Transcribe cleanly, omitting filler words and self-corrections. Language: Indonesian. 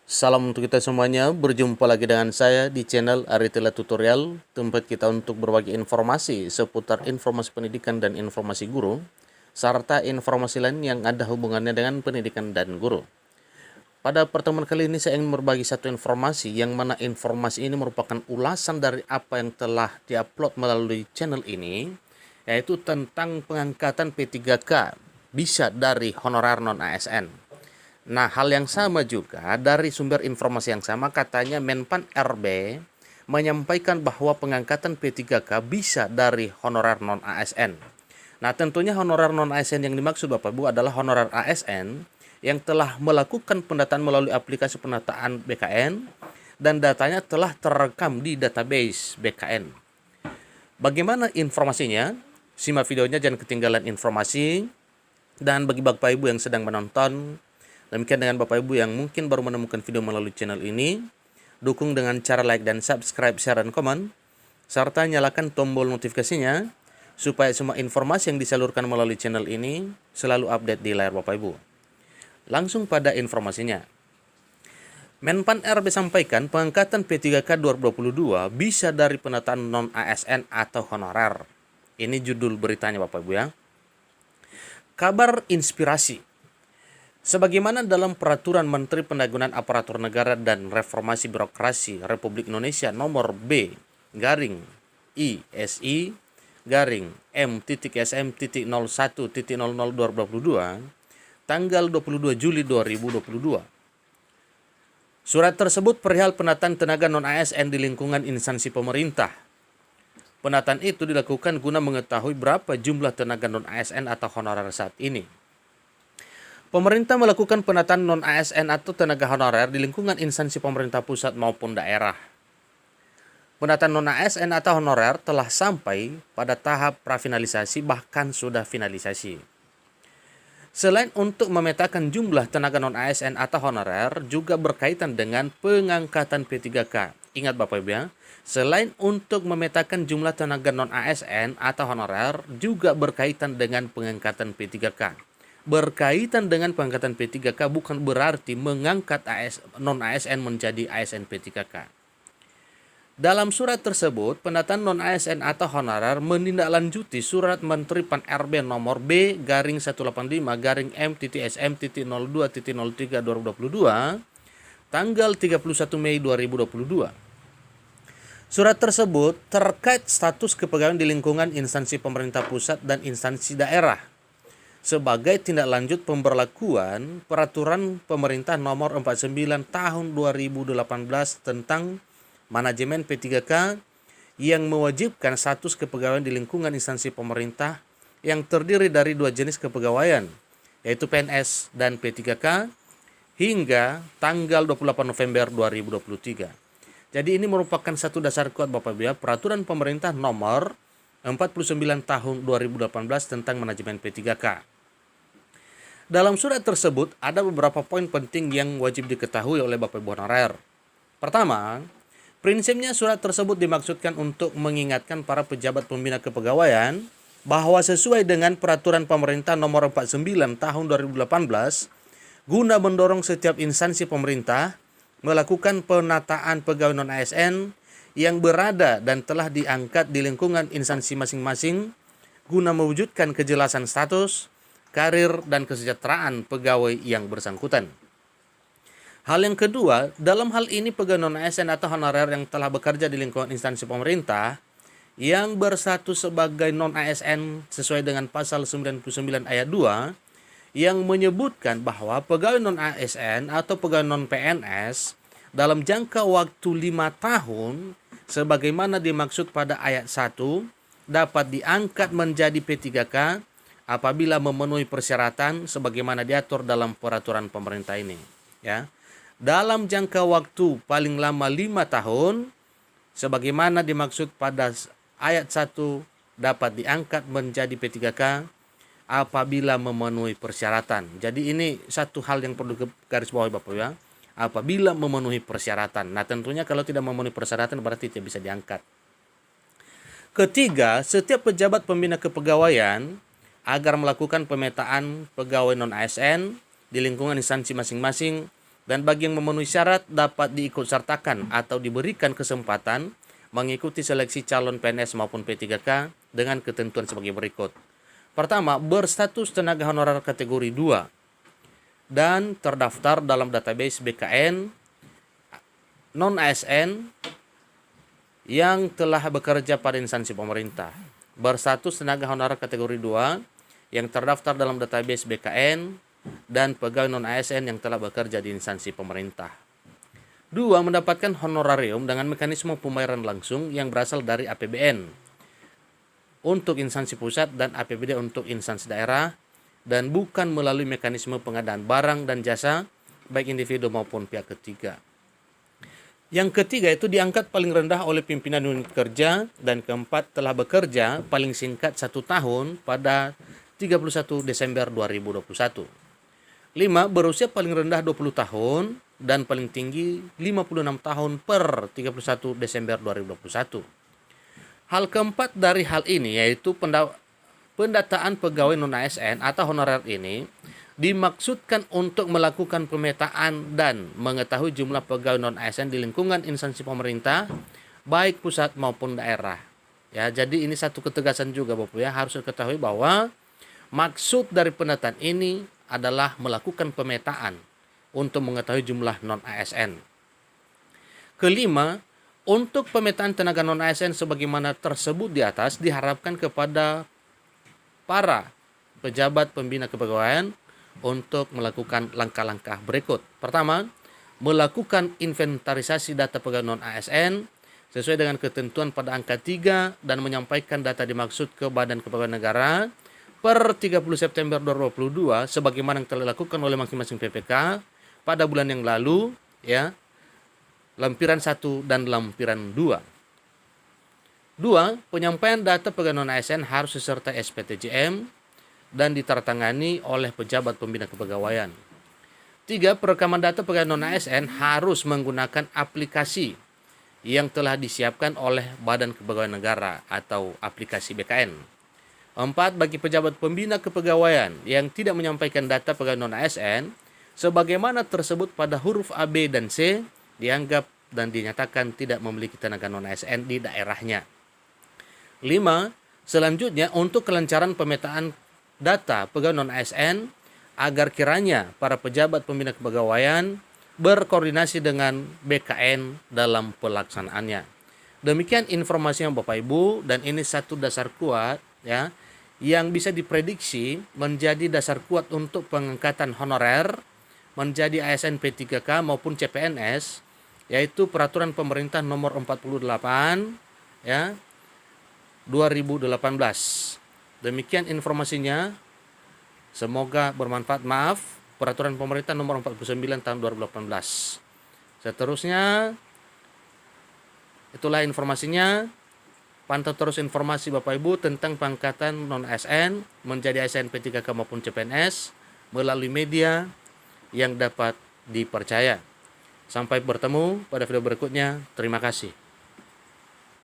Salam untuk kita semuanya, berjumpa lagi dengan saya di channel Aritila Tutorial, tempat kita untuk berbagi informasi seputar informasi pendidikan dan informasi guru, serta informasi lain yang ada hubungannya dengan pendidikan dan guru. Pada pertemuan kali ini saya ingin berbagi satu informasi, yang mana informasi ini merupakan ulasan dari apa yang telah diupload melalui channel ini, yaitu tentang pengangkatan P3K bisa dari honorer non-ASN. Nah, hal yang sama juga dari sumber informasi yang sama, katanya Menpan RB menyampaikan bahwa pengangkatan P3K bisa dari honorer non-ASN. Nah, tentunya honorer non-ASN yang dimaksud Bapak Ibu adalah honorer ASN yang telah melakukan pendataan melalui aplikasi pendataan BKN dan datanya telah terekam di database BKN. Bagaimana informasinya? Simak videonya, jangan ketinggalan informasi. Dan bagi Bapak Ibu yang sedang menonton, demikian dengan Bapak Ibu yang mungkin baru menemukan video melalui channel ini, dukung dengan cara like dan subscribe, share, dan komen, serta nyalakan tombol notifikasinya, supaya semua informasi yang disalurkan melalui channel ini selalu update di layar Bapak Ibu. Langsung pada informasinya. Menpan RB sampaikan pengangkatan P3K 2022 bisa dari penataan non-ASN atau honorer. Ini judul beritanya Bapak Ibu ya. Kabar inspirasi. Sebagaimana dalam Peraturan Menteri Pendagangan Aparatur Negara dan Reformasi Birokrasi Republik Indonesia nomor B garing ISI garing M.SM.01.00/2022 tanggal 22 Juli 2022. Surat tersebut perihal penataan tenaga non-ASN di lingkungan instansi pemerintah. Penataan itu dilakukan guna mengetahui berapa jumlah tenaga non-ASN atau honorer saat ini. Pemerintah melakukan penataan non-ASN atau tenaga honorer di lingkungan instansi pemerintah pusat maupun daerah. Penataan non-ASN atau honorer telah sampai pada tahap prafinalisasi, bahkan sudah finalisasi. Selain untuk memetakan jumlah tenaga non-ASN atau honorer, juga berkaitan dengan pengangkatan P3K. Ingat Bapak Ibu ya, selain untuk memetakan jumlah tenaga non-ASN atau honorer, juga berkaitan dengan pengangkatan P3K. Berkaitan dengan pengangkatan P3K bukan berarti mengangkat non-ASN menjadi ASN P3K. Dalam surat tersebut, penataan non-ASN atau honorer menindaklanjuti Surat Menteri Pan RB nomor B garing 185 garing M.SM.02.03/2022 tanggal 31 Mei 2022. Surat tersebut terkait status kepegawaian di lingkungan instansi pemerintah pusat dan instansi daerah sebagai tindak lanjut pemberlakuan Peraturan Pemerintah nomor 49 tahun 2018 tentang manajemen P3K yang mewajibkan status kepegawaian di lingkungan instansi pemerintah yang terdiri dari dua jenis kepegawaian, yaitu PNS dan P3K, hingga tanggal 28 November 2023. Jadi ini merupakan satu dasar kuat Bapak Ibu ya, Peraturan Pemerintah nomor 49 tahun 2018 tentang manajemen P3K. Dalam surat tersebut ada beberapa poin penting yang wajib diketahui oleh Bapak Ibu honorer. Pertama, prinsipnya surat tersebut dimaksudkan untuk mengingatkan para pejabat pembina kepegawaian bahwa sesuai dengan Peraturan Pemerintah Nomor 49 Tahun 2018, guna mendorong setiap instansi pemerintah melakukan penataan pegawai non-ASN yang berada dan telah diangkat di lingkungan instansi masing-masing guna mewujudkan kejelasan status, karir, dan kesejahteraan pegawai yang bersangkutan. Hal yang kedua, dalam hal ini pegawai non-ASN atau honorer yang telah bekerja di lingkungan instansi pemerintah yang berstatus sebagai non-ASN sesuai dengan pasal 99 ayat 2 yang menyebutkan bahwa pegawai non-ASN atau pegawai non-PNS dalam jangka waktu 5 tahun sebagaimana dimaksud pada ayat 1 dapat diangkat menjadi P3K apabila memenuhi persyaratan sebagaimana diatur dalam peraturan pemerintah ini, ya. Dalam jangka waktu paling lama 5 tahun sebagaimana dimaksud pada ayat 1 dapat diangkat menjadi P3K apabila memenuhi persyaratan. Jadi ini satu hal yang perlu garis bawahi Bapak ya. Apabila memenuhi persyaratan. Nah, tentunya kalau tidak memenuhi persyaratan berarti tidak bisa diangkat. Ketiga, setiap pejabat pembina kepegawaian agar melakukan pemetaan pegawai non-ASN di lingkungan instansi masing-masing Dan bagi yang memenuhi syarat dapat diikutsertakan atau diberikan kesempatan mengikuti seleksi calon PNS maupun P3K dengan ketentuan sebagai berikut. Pertama, berstatus tenaga honorer kategori 2 dan terdaftar dalam database BKN non-ASN yang telah bekerja pada instansi pemerintah. Berstatus tenaga honorer kategori 2 yang terdaftar dalam database BKN dan pegawai non-ASN yang telah bekerja di instansi pemerintah. 2. Mendapatkan honorarium dengan mekanisme pembayaran langsung yang berasal dari APBN untuk instansi pusat dan APBD untuk instansi daerah dan bukan melalui mekanisme pengadaan barang dan jasa baik individu maupun pihak ketiga. Yang ketiga itu diangkat paling rendah oleh pimpinan unit kerja, dan keempat telah bekerja paling singkat 1 tahun pada 31 Desember 2021. 5. Berusia paling rendah 20 tahun dan paling tinggi 56 tahun per 31 Desember 2021. Hal keempat dari hal ini yaitu pendataan pegawai non-ASN atau honorer ini dimaksudkan untuk melakukan pemetaan dan mengetahui jumlah pegawai non-ASN di lingkungan instansi pemerintah baik pusat maupun daerah. Ya, jadi ini satu ketegasan juga Bapak ya, harus diketahui bahwa maksud dari pendataan ini adalah melakukan pemetaan untuk mengetahui jumlah non-ASN. Kelima, untuk pemetaan tenaga non-ASN sebagaimana tersebut di atas diharapkan kepada para pejabat pembina kepegawaian untuk melakukan langkah-langkah berikut. Pertama, melakukan inventarisasi data pegawai non-ASN sesuai dengan ketentuan pada angka 3 dan menyampaikan data dimaksud ke Badan Kepegawaian Negara per 30 September 2022 sebagaimana yang telah dilakukan oleh masing-masing PPK pada bulan yang lalu ya, lampiran 1 dan lampiran 2. 2. Penyampaian data pegawai non-ASN harus disertai SPTJM dan ditandatangani oleh pejabat pembina kepegawaian. 3. Perekaman data pegawai non-ASN harus menggunakan aplikasi yang telah disiapkan oleh Badan Kepegawaian Negara atau aplikasi BKN. 4. Bagi pejabat pembina kepegawaian yang tidak menyampaikan data pegawai non-ASN sebagaimana tersebut pada huruf A, B, dan C dianggap dan dinyatakan tidak memiliki tenaga non-ASN di daerahnya. 5. Selanjutnya untuk kelancaran pemetaan data pegawai non-ASN agar kiranya para pejabat pembina kepegawaian berkoordinasi dengan BKN dalam pelaksanaannya. Demikian informasinya Bapak Ibu, dan ini satu dasar kuat ya yang bisa diprediksi menjadi dasar kuat untuk pengangkatan honorer menjadi ASN P3K maupun CPNS, yaitu peraturan pemerintah nomor 48 ya 2018. Demikian informasinya. Semoga bermanfaat. Maaf, peraturan pemerintah nomor 49 tahun 2018. Seterusnya itulah informasinya. Pantau terus informasi Bapak Ibu tentang pengangkatan non-ASN menjadi ASN P3K maupun CPNS melalui media yang dapat dipercaya. Sampai bertemu pada video berikutnya. Terima kasih.